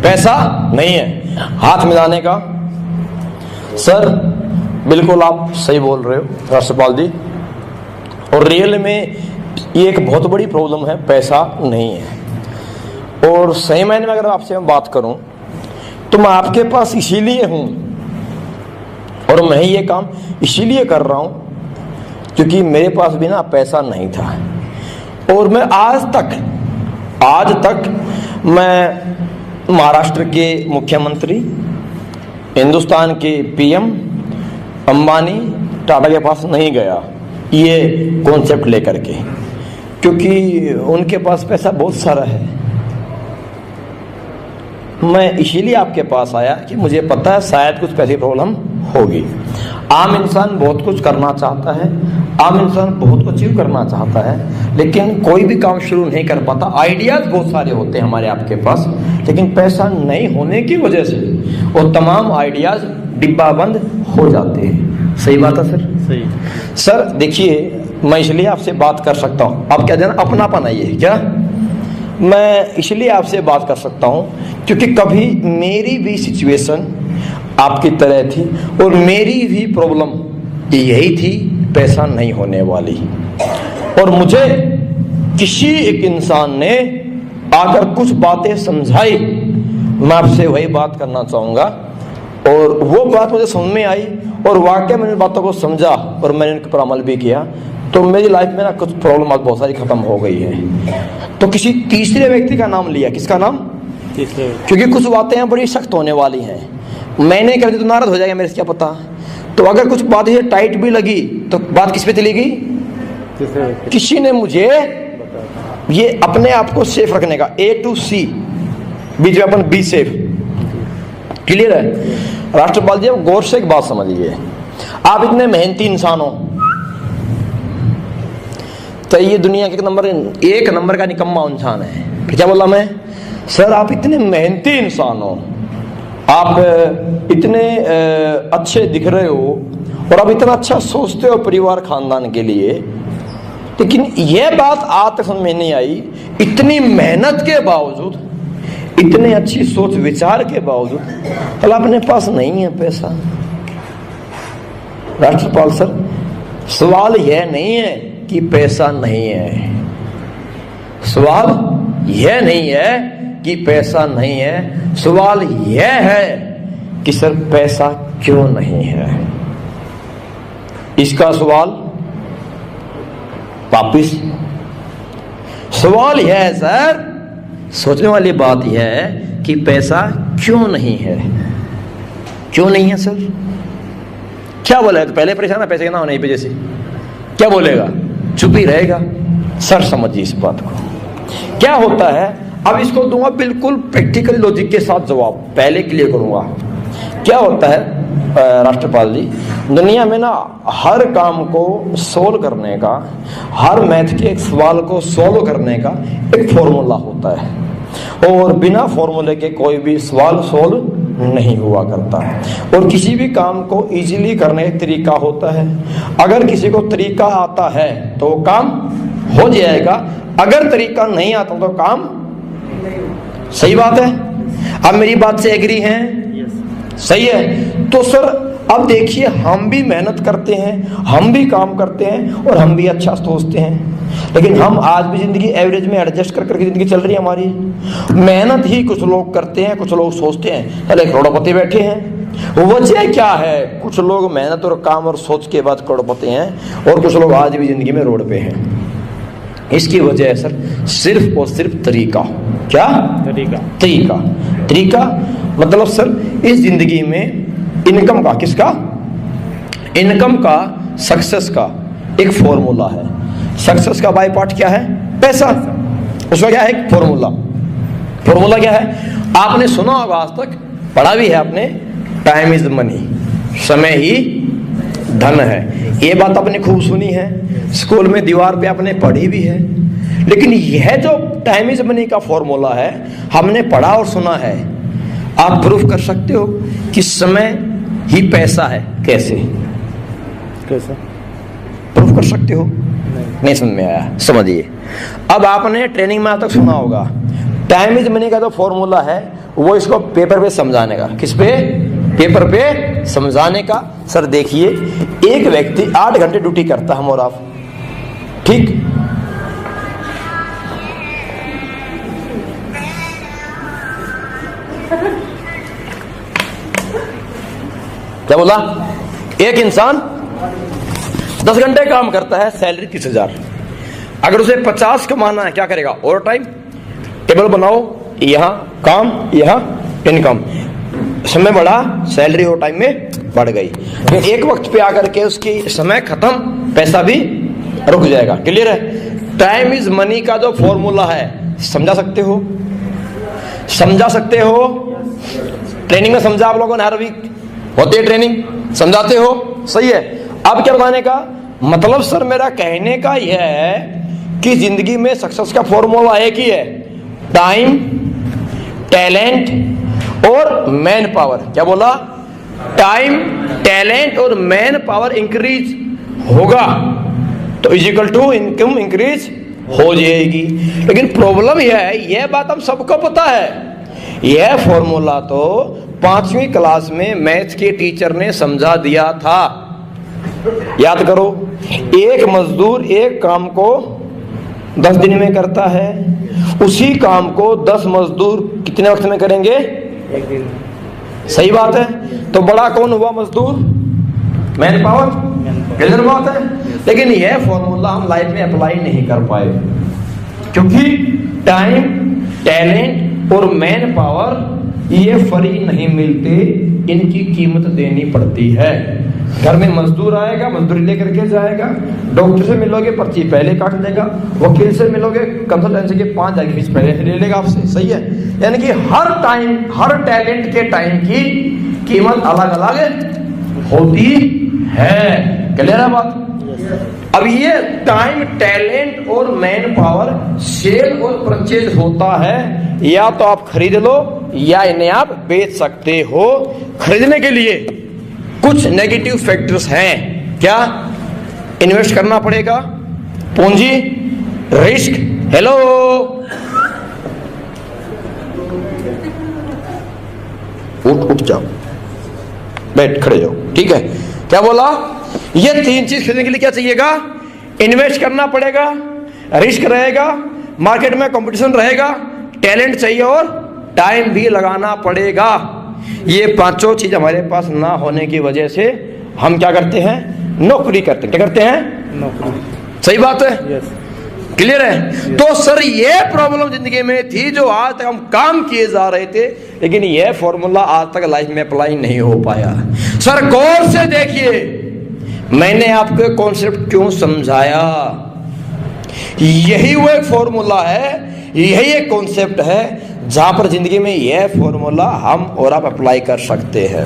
पैसा नहीं है। हाथ मिलाने का। सर बिल्कुल आप सही बोल रहे हो राष्ट्रपाल जी, और रियल में ये एक बहुत बड़ी प्रॉब्लम है, पैसा नहीं है। और सही मायने में अगर आपसे मैं बात करूं तो मैं आपके पास इसीलिए हूं और मैं ये काम इसीलिए कर रहा हूं क्योंकि मेरे पास भी ना पैसा नहीं था। और मैं आज तक मैं महाराष्ट्र के मुख्यमंत्री, हिंदुस्तान के पीएम अंबानी, टाटा के पास नहीं गया ये कॉन्सेप्ट लेकर के, क्योंकि उनके पास पैसा बहुत सारा है। मैं इसीलिए आपके पास आया कि मुझे पता है शायद कुछ पैसे प्रॉब्लम होगी। आम इंसान बहुत कुछ करना चाहता है, आम इंसान बहुत कुछ अचीव करना चाहता है, लेकिन कोई भी काम शुरू नहीं कर पाता। आइडियाज बहुत सारे होते हैं हमारे आपके पास, लेकिन पैसा नहीं होने की वजह से वो तमाम आइडियाज डिब्बा बंद हो जाते हैं। सही बात है सर? सही। सर देखिए, मैं इसलिए आपसे बात कर सकता हूँ, आप क्या देना अपनापन आइए क्या, मैं इसलिए आपसे बात कर सकता हूँ क्योंकि कभी मेरी भी सिचुएशन आपकी तरह थी और मेरी भी प्रॉब्लम यही थी, पैसा नहीं होने वाली। और मुझे किसी एक इंसान ने आकर कुछ बातें समझाई, मैं आपसे वही बात करना चाहूँगा। और वो बात मुझे समझ में आई और वाकई मैंने बातों को समझा और मैंने उनके पर अमल भी किया, तो मेरी लाइफ में ना कुछ प्रॉब्लम आज बहुत सारी खत्म हो गई है। तो किसी तीसरे व्यक्ति का नाम लिया, किसका नाम? तीसरे। क्योंकि कुछ बातें बड़ी सख्त होने वाली हैं, मैंने कर दी तो नाराज हो जाएगा मेरे से क्या पता। तो अगर कुछ बात ये टाइट भी लगी तो बात किस पे चली गई? किसी ने मुझे ये अपने आप को सेफ रखने का, A to C, बीच में अपन बी सेफ, क्लियर है? राष्ट्रपाल जी, गौर से एक बात समझिए, आप इतने मेहनती इंसान हो तो ये दुनिया के एक नंबर का निकम्मा इंसान है। फिर क्या बोला मैं? सर आप इतने मेहनती इंसान हो, आप इतने अच्छे दिख रहे हो और आप इतना अच्छा सोचते हो परिवार खानदान के लिए, लेकिन यह बात आज तक समझ में नहीं आई, इतनी मेहनत के बावजूद, इतने अच्छी सोच विचार के बावजूद कल अपने पास नहीं है पैसा। राष्ट्रपाल सर, सवाल यह नहीं है कि पैसा नहीं है, सवाल यह नहीं है कि पैसा नहीं है, सवाल यह है कि सर पैसा क्यों नहीं है। इसका सवाल वापिस, सवाल यह है सर, सोचने वाली बात यह है कि पैसा क्यों नहीं है। क्यों नहीं है सर? क्या बोलेगा? तो पहले परेशान है पैसे के ना होने की वजह से, क्या बोलेगा? चुप ही रहेगा। सर समझिए इस बात को, क्या होता है, अब इसको दूंगा बिल्कुल प्रैक्टिकल लॉजिक के साथ जवाब, पहले क्लियर करूंगा। क्या होता है राष्ट्रपाल जी, दुनिया में ना हर काम को सोल्व करने का, हर मैथ के एक सवाल को सोल्व करने का एक फॉर्मूला होता है, और बिना फॉर्मूले के कोई भी सवाल सोल्व नहीं हुआ करता है। और किसी भी काम को इजीली करने का तरीका होता है। अगर किसी को तरीका आता है तो वो काम हो जाएगा, अगर तरीका नहीं आता तो काम, सही बात है? अब मेरी बात से एग्री हैं? सही है। तो सर अब देखिए, हम भी मेहनत करते हैं, हम भी काम करते हैं और हम भी अच्छा सोचते हैं, लेकिन हम आज भी जिंदगी एवरेज में एडजस्ट कर करके जिंदगी चल रही है हमारी। मेहनत ही कुछ लोग करते हैं, कुछ लोग सोचते हैं। चले करोड़पति बैठे हैं, वजह क्या है? कुछ लोग मेहनत और काम और सोच के बाद करोड़पति हैं और कुछ लोग आज भी जिंदगी में रोड पे हैं। इसकी वजह है सर सिर्फ और सिर्फ तरीका। क्या तरीका मतलब सर इस जिंदगी में इनकम का, किसका? इनकम का, सक्सेस का एक फॉर्मूला है। सक्सेस का बाय पार्ट क्या है? पैसा। उसका क्या है? फॉर्मूला क्या है? आपने सुना होगा, आज तक पढ़ा भी है आपने, टाइम इज मनी, समय ही धन है। ये बात आपने खूब सुनी है, स्कूल में दीवार पे आपने पढ़ी भी है। लेकिन यह जो टाइम इज मनी का फॉर्मूला है, हमने पढ़ा और सुना है, आप प्रूफ कर सकते हो कि समय ही पैसा है? कैसे प्रूफ कर सकते हो? नहीं समझ में आया? समझिए, अब आपने ट्रेनिंग में आज तक सुना होगा, टाइम इज मनी का जो फॉर्मूला है वो इसको पेपर पे समझाने का। किस पे? पेपर पे समझाने का। सर देखिए, एक व्यक्ति 8 घंटे ड्यूटी करता, हम और आप, ठीक, क्या बोला? एक इंसान 10 घंटे काम करता है, सैलरी 30,000। अगर उसे 50 कमाना है, क्या करेगा? Over time. टेबल बनाओ, यहां काम, यहां इनकम, समय बढ़ा, सैलरी ओवर टाइम में बढ़ गई। फिर एक वक्त पे आकर के उसकी समय खत्म, पैसा भी रुक जाएगा। क्लियर है? टाइम इज मनी का जो फॉर्मूला है, समझा सकते हो? समझा सकते हो? ट्रेनिंग में समझा आप लोगों ने, हर वीक होती है ट्रेनिंग, समझाते हो, सही है। अब क्या बताने का मतलब? सर मेरा कहने का यह है कि जिंदगी में सक्सेस का फॉर्मूला एक ही है, टाइम, टैलेंट और मैन पावर। क्या बोला? टाइम, टैलेंट और मैन पावर इंक्रीज होगा तो इजिकल टू इनकम इंक्रीज हो जाएगी। लेकिन प्रॉब्लम यह है, यह बात हम सबको पता है, यह फॉर्मूला तो 5वीं क्लास में मैथ्स के टीचर ने समझा दिया था। याद करो, एक मजदूर एक काम को 10 दिन में करता है, उसी काम को 10 मजदूर कितने वक्त में करेंगे? 1 दिन। सही बात है। तो बड़ा कौन हुआ? मजदूर, मैन पावर। क्लियर बात है। लेकिन यह फॉर्मूला हम लाइफ में अप्लाई नहीं कर पाए, क्योंकि टाइम, टैलेंट और मैन पावर ये फ्री नहीं मिलते, इनकी कीमत देनी पड़ती है। घर में मजदूर आएगा, मजदूरी लेकर के जाएगा, डॉक्टर से मिलोगे पर्ची पहले काट लेगा, वकील से मिलोगे कंसल्टेंसी के 5,000 की फीस पहले ले लेगा आपसे, सही है। यानी कि हर टाइम, हर टैलेंट के टाइम की कीमत अलग अलग होती है। क्लियर है बात? अब ये टाइम, टैलेंट और मैन पावर सेल और परचेज होता है, या तो आप खरीद लो या इन्हें आप बेच सकते हो। खरीदने के लिए कुछ नेगेटिव फैक्टर्स हैं। क्या? इन्वेस्ट करना पड़ेगा, पूंजी, रिस्क। हेलो, उठ जाओ, बैठ, खड़े जाओ, ठीक है। क्या बोला? ये 3 चीज खरीदने के लिए क्या चाहिएगा? इन्वेस्ट करना पड़ेगा, रिस्क रहेगा, मार्केट में कंपटीशन रहेगा, टैलेंट चाहिए और टाइम भी लगाना पड़ेगा। ये 5 चीज हमारे पास ना होने की वजह से हम क्या करते हैं? नौकरी करते हैं। क्या करते हैं? नौकरी। सही बात है। यस। क्लियर है? तो सर ये प्रॉब्लम जिंदगी में थी, जो आज तक हम काम किए जा रहे थे, लेकिन यह फॉर्मूला आज तक लाइफ में अप्लाई नहीं हो पाया। सर गौर से देखिए, मैंने आपको कॉन्सेप्ट क्यों समझाया। यही वो एक फॉर्मूला है, यही एक कॉन्सेप्ट है जहां पर जिंदगी में यह फॉर्मूला हम और आप अप्लाई कर सकते हैं।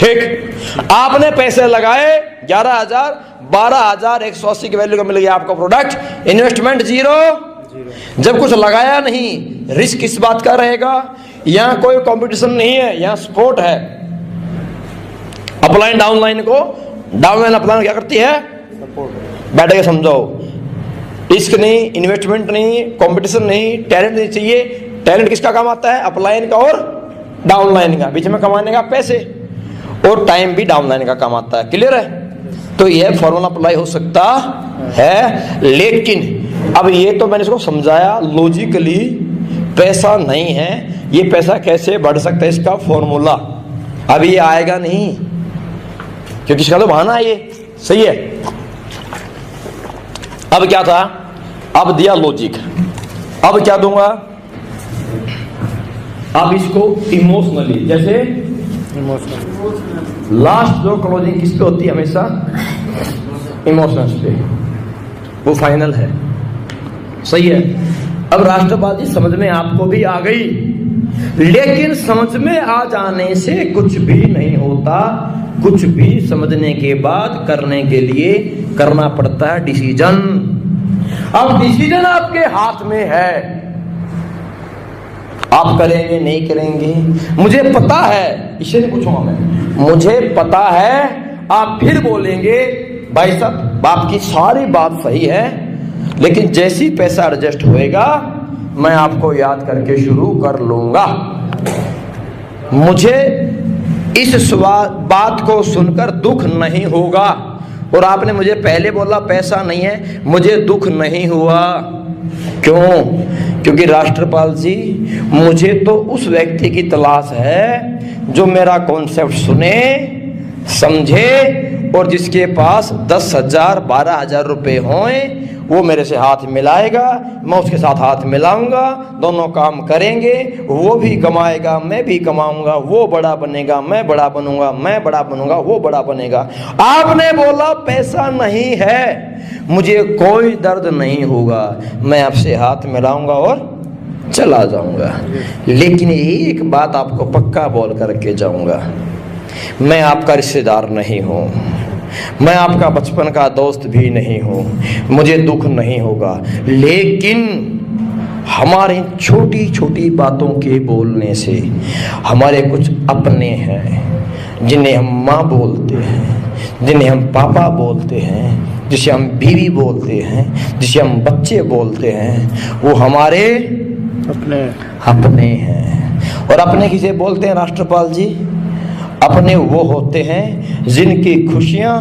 ठीक, आपने पैसे लगाए 11,000, 12,180 की वैल्यू का मिल गया आपको प्रोडक्ट, इन्वेस्टमेंट जीरो। जब कुछ लगाया नहीं, रिस्क किस बात का रहेगा? यहां कोई कंपटीशन नहीं है, यहां स्पोर्ट है। अपलाइन डाउनलाइन को, डाउनलाइन अपलाइन क्या करती है? बैठ के समझाओ। रिस्क नहीं, इन्वेस्टमेंट नहीं, कंपटीशन नहीं, टैलेंट नहीं चाहिए। टैलेंट किसका काम आता है? अपलाइन का और डाउनलाइन का, बीच में कमाने का पैसे, और टाइम भी डाउनलाइन का काम आता है। क्लियर है? तो यह फॉर्मूला अप्लाई हो सकता है। लेकिन अब ये तो मैंने इसको समझाया लॉजिकली, पैसा नहीं है, ये पैसा कैसे बढ़ सकता है, इसका फॉर्मूला अब ये आएगा नहीं, क्योंकि इसका तो बहाना है ये, सही है। अब क्या था? अब दिया लॉजिक, अब क्या दूंगा? अब इसको इमोशनली, जैसे लास्ट जो क्लोजिंग किस पे होती है? हमेशा इमोशंस पे, वो फाइनल है, सही है। अब राष्ट्रवादी समझ में आपको भी आ गई, लेकिन समझ में आ जाने से कुछ भी नहीं होता, कुछ भी समझने के बाद करने के लिए करना पड़ता है डिसीजन। अब डिसीजन आपके हाथ में है, आप करेंगे नहीं करेंगे। मुझे पता है, इसे नहीं पूछूंगा मैं, मुझे पता है आप फिर बोलेंगे भाई साहब आपकी सारी बात सही है, लेकिन जैसी पैसा एडजस्ट होएगा मैं आपको याद करके शुरू कर लूंगा। मुझे इस बात को सुनकर दुख नहीं होगा। और आपने मुझे पहले बोला पैसा नहीं है, मुझे दुख नहीं हुआ। क्यों? क्योंकि राष्ट्रपाल जी, मुझे तो उस व्यक्ति की तलाश है जो मेरा कॉन्सेप्ट सुने, समझे और जिसके पास 10,000 12,000 रुपए हों, वो मेरे से हाथ मिलाएगा, मैं उसके साथ हाथ मिलाऊंगा, दोनों काम करेंगे, वो भी कमाएगा, मैं भी कमाऊंगा, वो बड़ा बनेगा, मैं बड़ा बनूंगा, मैं बड़ा बनूंगा, वो बड़ा बनेगा। आपने बोला पैसा नहीं है, मुझे कोई दर्द नहीं होगा, मैं आपसे हाथ मिलाऊंगा और चला जाऊंगा। लेकिन एक बात आपको पक्का बोल करके जाऊंगा, मैं आपका रिश्तेदार नहीं हूं, मैं आपका बचपन का दोस्त भी नहीं हूं, मुझे दुख नहीं होगा। लेकिन हमारी छोटी छोटी बातों के बोलने से हमारे कुछ अपने हैं जिन्हें हम माँ बोलते हैं, जिन्हें हम पापा बोलते हैं, जिसे हम बीवी बोलते हैं, जिसे हम बच्चे बोलते हैं, वो हमारे अपने हैं। और अपने किसे बोलते हैं राष्ट्रपाल जी? अपने वो होते हैं जिनकी खुशियाँ,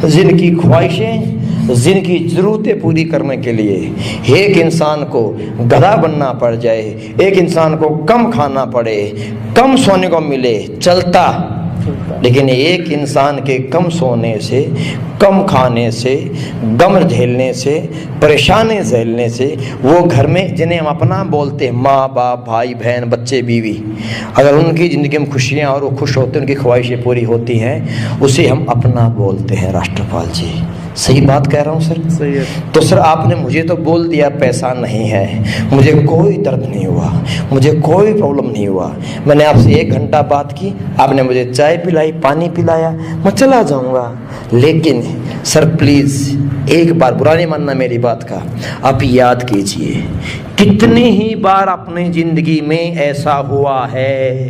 जिनकी ख्वाहिशें, जिनकी ज़रूरतें पूरी करने के लिए एक इंसान को गधा बनना पड़ जाए, एक इंसान को कम खाना पड़े, कम सोने को मिले, चलता। लेकिन एक इंसान के कम सोने से, कम खाने से, गम झेलने से, परेशानी झेलने से, वो घर में जिन्हें हम अपना बोलते हैं, माँ बाप भाई बहन बच्चे बीवी, अगर उनकी ज़िंदगी में खुशियाँ और वो खुश होते हैं, उनकी ख्वाहिशें पूरी होती हैं, उसे हम अपना बोलते हैं राष्ट्रपाल जी। सही बात कह रहा हूँ सर? सही है। तो सर आपने मुझे तो बोल दिया पैसा नहीं है, मुझे कोई दर्द नहीं हुआ, मुझे कोई प्रॉब्लम नहीं हुआ। मैंने आपसे 1 घंटा बात की, आपने मुझे चाय पिलाई, पानी पिलाया, मैं चला जाऊँगा। लेकिन सर प्लीज़ एक बार बुरा नहीं मानना मेरी बात का, आप याद कीजिए कितनी ही बार अपनी ज़िंदगी में ऐसा हुआ है,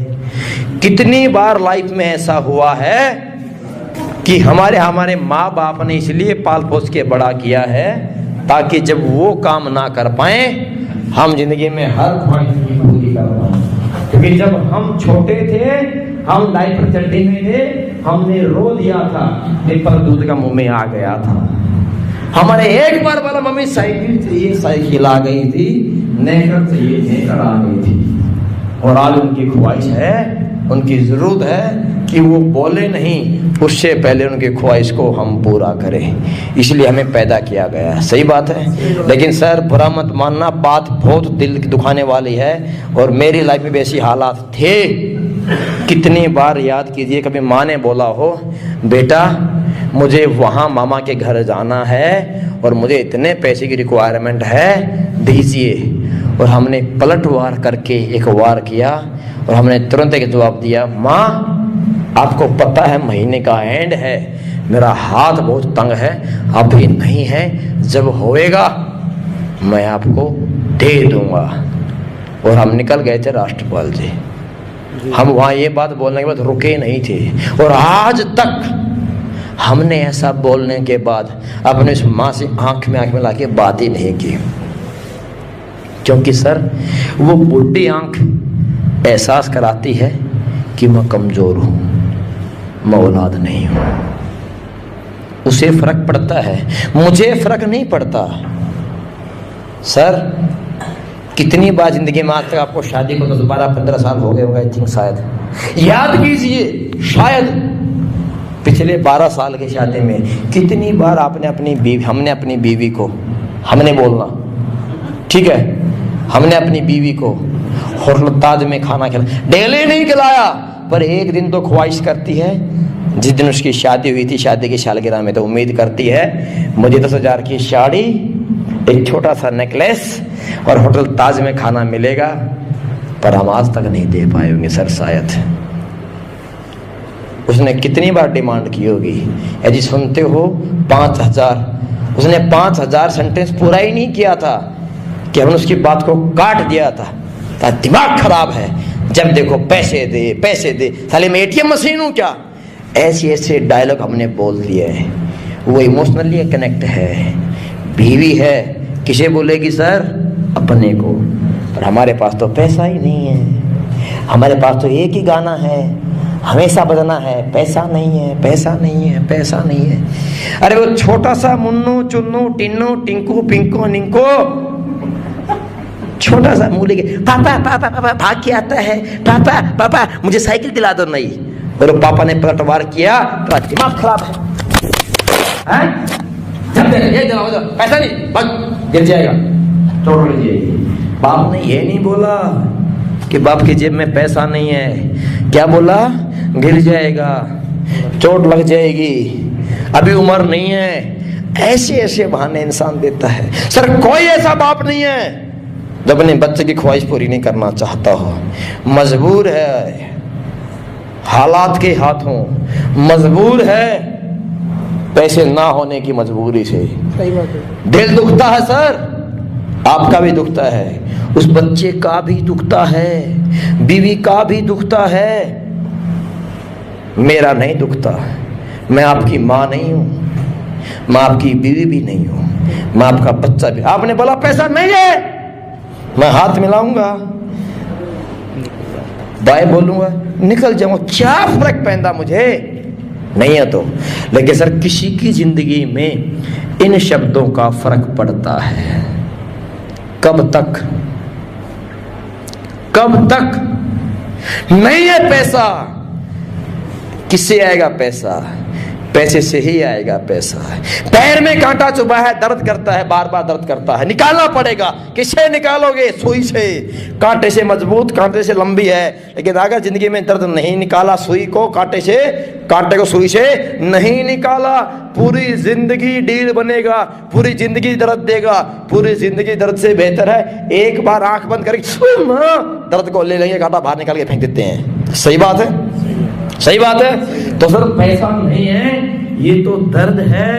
कितनी बार लाइफ में ऐसा हुआ है कि हमारे माँ बाप ने इसलिए पाल पोस के बड़ा किया है ताकि जब वो काम ना कर पाए, हम जिंदगी में हर ख्वाहिश की पूरी कर पाए। क्योंकि जब हम छोटे थे, हम डायपर चड्डी में थे, हमने रो दिया था, पेपर दूध का मुंह में आ गया था। हमारे एक बार बोला मम्मी साइकिल चाहिए, साइकिल आ गई थी, नेकर चाहिए, नेकर आ गई थी। और आज उनकी ख्वाहिश है, उनकी जरूरत है कि वो बोले नहीं, उससे पहले उनकी ख्वाहिश को हम पूरा करें। इसलिए हमें पैदा किया गया है। सही बात है। लेकिन सर बुरा मत मानना, बात बहुत दिल दुखाने वाली है और मेरी लाइफ में भी ऐसी हालात थे। कितनी बार याद कीजिए, कभी माँ ने बोला हो बेटा मुझे वहाँ मामा के घर जाना है और मुझे इतने पैसे की रिक्वायरमेंट है, दीजिए। और हमने पलट वार करके एक वार किया और हमने तुरंत एक जवाब दिया, माँ आपको पता है महीने का एंड है, मेरा हाथ बहुत तंग है, अभी नहीं है, जब होएगा मैं आपको दे दूंगा। और हम निकल गए थे राष्ट्रपाल जी। हम वहाँ ये बात बोलने के बाद रुके नहीं थे और आज तक हमने ऐसा बोलने के बाद अपने उस माँ से आंख में ला के बात ही नहीं की। क्योंकि सर वो बुढ़ी आंख एहसास कराती है कि मैं कमज़ोर हूँ, मैं औलाद नहीं हूँ। उसे फ़र्क पड़ता है, मुझे फ़र्क नहीं पड़ता। सर कितनी बार ज़िंदगी में आज तक आपको शादी को 12-15 साल हो गए होंगे आई थिंक, शायद याद कीजिए, शायद पिछले 12 साल की शादी में कितनी बार आपने अपनी बीवी, हमने अपनी बीवी को, हमने बोलना ठीक है, हमने अपनी बीवी को होटल ताज में खाना खिलाया, डेली नहीं खिलाया पर एक दिन तो ख्वाहिश करती है, जिस दिन उसकी शादी हुई थी, शादी की सालगिरह में, तो उम्मीद करती है मुझे 10,000 की साड़ी, एक छोटा सा नेकलेस और होटल ताज में खाना मिलेगा। पर हम आज तक नहीं दे पाए होंगे सर, शायद। उसने कितनी बार डिमांड की होगी, यदि सुनते हो 5,000, उसने 5,000 सेंटेंस पूरा ही नहीं किया था कि हमने उसकी बात को काट दिया था। दिमाग खराब है, जब देखो पैसे दे पैसे दे, साले मैं ATM मशीन हूँ क्या? ऐसे ऐसे डायलॉग हमने बोल दिए हैं। वो इमोशनली कनेक्ट है, बीवी है, किसे बोलेगी सर? अपने को। पर हमारे पास तो पैसा ही नहीं है, हमारे पास तो एक ही गाना है, हमेशा बजना है, पैसा नहीं है, पैसा नहीं है, पैसा नहीं है। अरे वो छोटा सा मुन्नू चुन्नू टिन्नू टिंकू पिंको निंको, छोटा सा मुंह लेके पापा पापा पापा भाग के आता है, पापा पापा मुझे साइकिल दिला दो। नहीं, और पापा ने पलटवार किया तो दिमाग खराब है, जब ये दिलाओ पैसा नहीं, भाग गिर जाएगा, चोट लग जाएगी। बाप ने ये नहीं बोला कि बाप की जेब में पैसा नहीं है, क्या बोला? गिर जाएगा, चोट लग जाएगी, अभी उम्र नहीं है। ऐसे ऐसे बहाने इंसान देता है। सर कोई ऐसा बाप नहीं है जब अपने बच्चे की ख्वाहिश पूरी नहीं करना चाहता हो, मजबूर है, हालात के हाथों मजबूर है, पैसे ना होने की मजबूरी से। सही बात है। दिल दुखता है सर, आपका भी दुखता है, उस बच्चे का भी दुखता है, बीवी का भी दुखता है, मेरा नहीं दुखता। मैं आपकी माँ नहीं हूं, मैं आपकी बीवी भी नहीं हूं, मैं आपका बच्चा भी। आपने बोला पैसा नहीं है, मैं हाथ मिलाऊंगा, बाय बोलूंगा, निकल जाऊंगा, क्या फर्क पैदा मुझे? नहीं है तो। लेकिन सर किसी की जिंदगी में इन शब्दों का फर्क पड़ता है। कब तक? कब तक? नहीं है पैसा, किससे आएगा पैसा? पैसे से ही आएगा पैसा। पैर में कांटा चुभा है, दर्द करता है, बार बार दर्द करता है, निकालना पड़ेगा। किससे निकालोगे? सुई से। कांटे से मजबूत, कांटे से लंबी है, लेकिन अगर जिंदगी में दर्द नहीं निकाला, सुई को कांटे से, कांटे को सुई से नहीं निकाला, पूरी जिंदगी डील बनेगा, पूरी जिंदगी दर्द देगा। पूरी जिंदगी दर्द से बेहतर है एक बार आंख बंद करके दर्द को ले लेंगे, कांटा बाहर निकाल के फेंक देते हैं। सही बात है, सही बात है। तो सर पैसा नहीं है, ये तो दर्द है,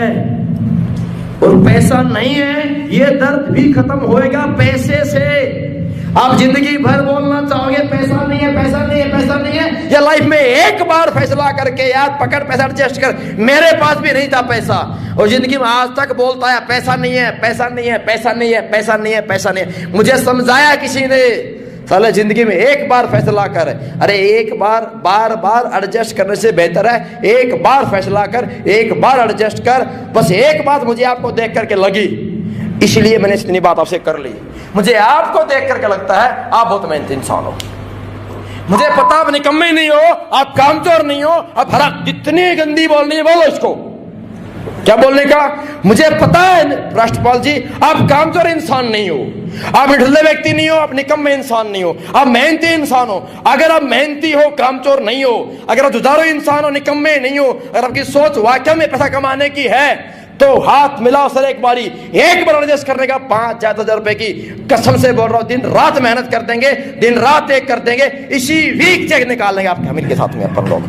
और पैसा नहीं है, ये दर्द भी खत्म होएगा पैसे से। आप जिंदगी भर बोलना चाहोगे पैसा नहीं है, पैसा नहीं है, पैसा नहीं है, या लाइफ में एक बार फैसला करके यार पकड़ पैसा एडजस्ट कर, मेरे पास भी नहीं था पैसा, और जिंदगी में आज तक बोलता है पैसा नहीं है, पैसा नहीं है, पैसा नहीं है, पैसा नहीं है, पैसा नहीं है। मुझे समझाया किसी ने, साले जिंदगी में एक बार फैसला कर। अरे एक बार, बार बार एडजस्ट करने से बेहतर है एक बार फैसला कर, एक बार एडजस्ट कर। बस एक बात मुझे आपको देख करके लगी, इसलिए मैंने इतनी बात आपसे कर ली। मुझे आपको देख करके लगता है आप बहुत मेहनती इंसान हो, मुझे पता आप निकम्मे नहीं हो, आप कामचोर नहीं हो, आप हरा जितनी गंदी बोलनी है बोलो इसको, क्या बोलने का? मुझे पता है राष्ट्रपाल जी, आप कामचोर इंसान नहीं हो, आप निठल्ले व्यक्ति नहीं हो, आप निकम्मे इंसान नहीं हो, आप मेहनती इंसान हो। अगर आप मेहनती हो, कामचोर नहीं हो, अगर आप जुझारू इंसान हो, निकम्मे नहीं हो, अगर आपकी सोच वाकई में पैसा कमाने की है, तो हाथ मिलाओ सर एक बारी, एक बार एडजस्ट करने का 5,000 रुपए की कसम से बोल रहा हूं, दिन रात मेहनत कर देंगे, दिन रात एक कर देंगे, इसी वीक चेक निकाल लेंगे आपके हमीर के साथ में अपन लोग।